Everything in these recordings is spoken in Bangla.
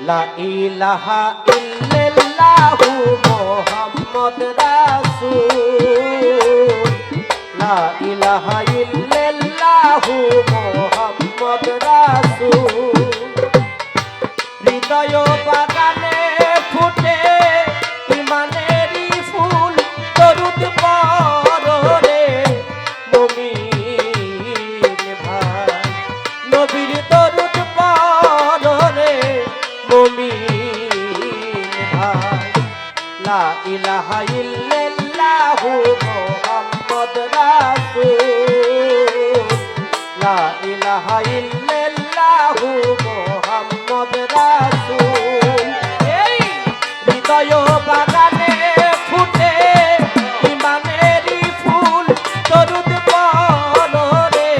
লা ইলাহা ইল্লাল্লাহু মুহাম্মদ রাসূল লা ইলাহা ইল্লাল্লাহু মুহাম্মদ রাসূল হৃদয় বাগানে ফুটে ইমানেরই ফুল দরুদ পড়ে মুমিন ভাই নবীর দরুদ পড়ে মুমিন ভাই লা ইলাহা ইল্লাল্লাহু মুহাম্মদ রাসূল লা ইলাহা ইল্লাল্লাহু মুহাম্মদ রাসূল এই হৃদয় বাগানে ফুটে ইমানেরই ফুল দরুদ পড়ে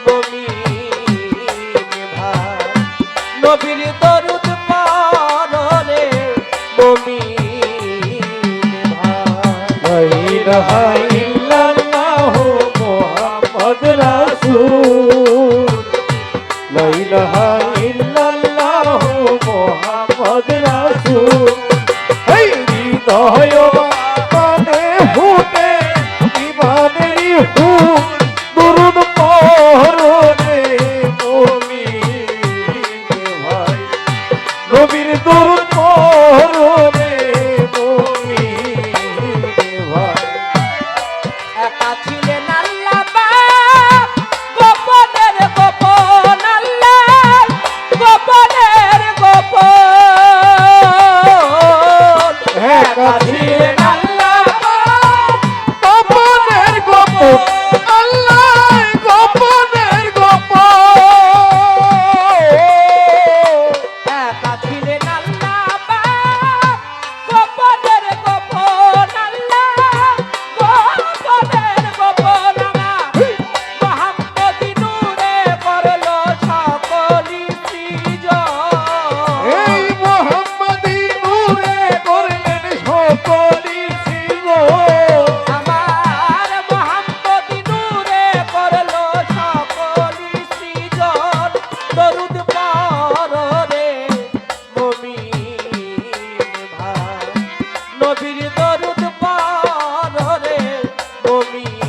মুমিন ভাই নবীর দরুদ পড়ে মুমিন ভাই লা ইলাহা ইল্লাল্লাহু মুহাম্মদ রাসূল লা ইলাহা ইল্লাল্লাহু মুহাম্মদ রাসূল এই হৃদয় বাগানে ফুটে ইমানেরই ফুল দরুদ পড়ে মুমিন ভাই নবীর দরুদ পড়ে মুমিন ভাই একা ছিলেন আল্লাহ পাক গোপনের গোপন আল্লাহ গোপনের গোপন একা ছিলেন আল্লাহ পাক গোপনের গোপন আল্লাহ গোপনের গোপন একা ছিলেন আল্লাহ পাক গোপনের গোপন আল্লাহ গোপনের গোপন মুহাম্মদি নূরে করলো সকলি সৃজন এই মুহাম্মদি নূরে করলেন সকলি সৃজন আমার মুহাম্মদি নূরে করলো সকলি সৃজন দরুদ পড়ে মুমিন ভাই নবীর দরুদ পড়ে মুমিন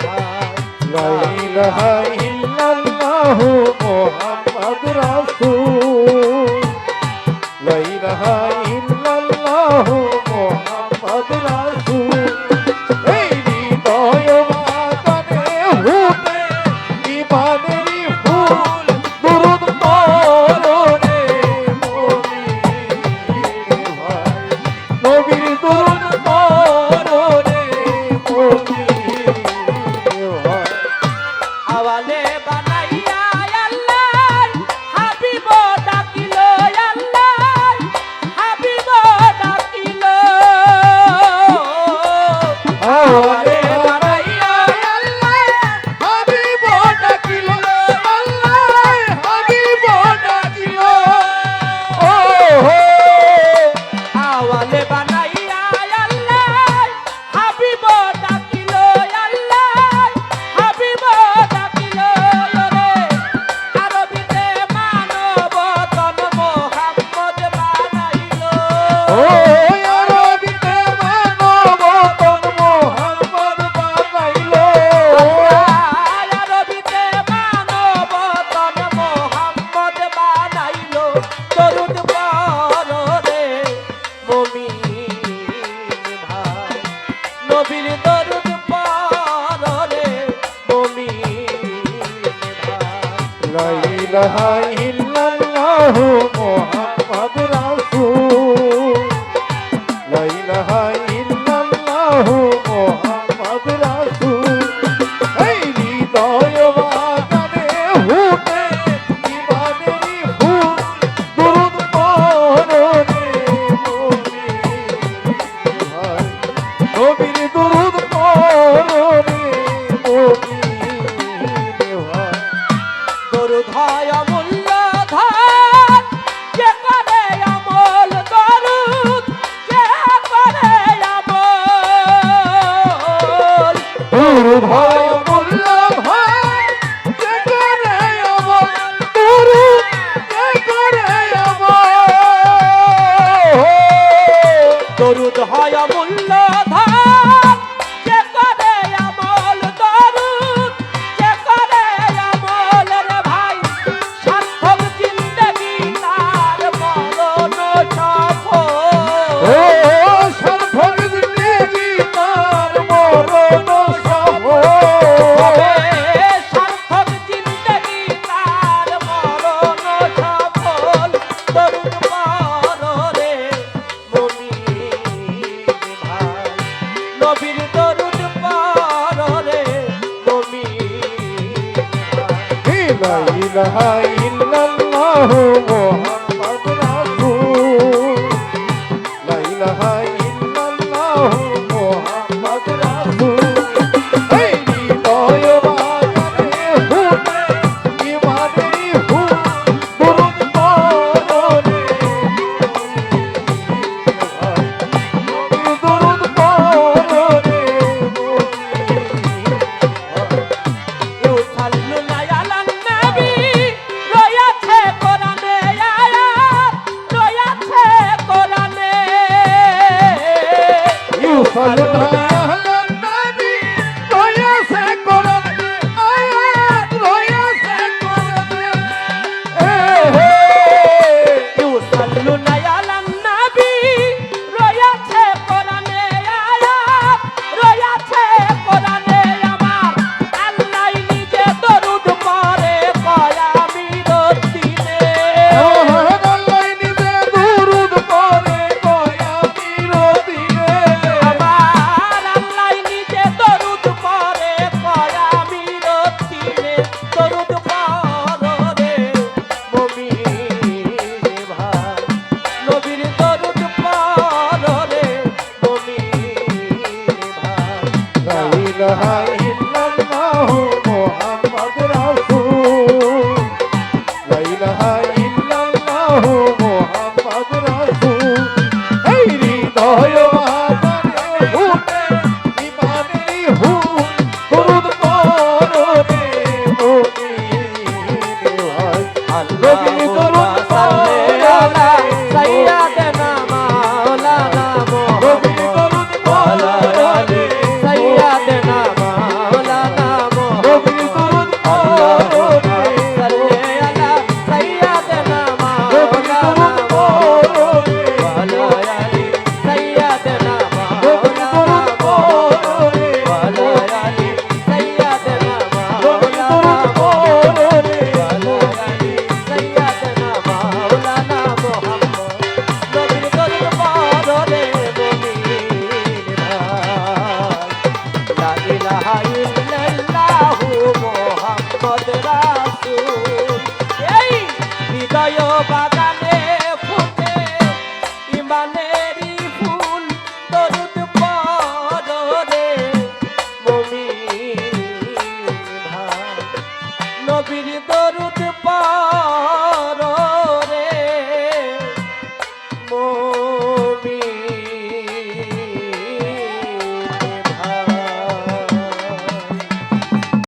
ভাই লা ইলাহা ইল্লাল্লাহু মুহাম্মদ রাসূল লা ইলাহা ইল্লাল্লাহু মুহাম্মদ রাসূল এই হৃদয় বাগানে ফুটে ইমানেরই ফুল দরুদ পড়ে মুমিন ভাই নবীর দরুদ পড়ে মুমিন ভাই আওয়ালে বানাইয়া আল্লাহ হাবিব ডাকিল আল্লাহ হাবিব ডাকিল আওয়ালে বানাইয়া আল্লাহ হাবিব ডাকিল আল্লাহ হাবিব ডাকিল ও হো আওয়ালে বানাইয়া আল্লাহ হাবিব ডাকিল আল্লাহ হাবিব ডাকিল রে আরবিতে মানব তন মুহাম্মদ বানাইল ও আরবিতে মানব তন মুহাম্মদ বানাইল আরবিতে মানব তন মুহাম্মদ বানাইল দরুদ পড়ে মুমিন ভাই নবীর দরুদ পড়ে মুমিন ভাই লা ইলাহা ইল্লাল্লাহু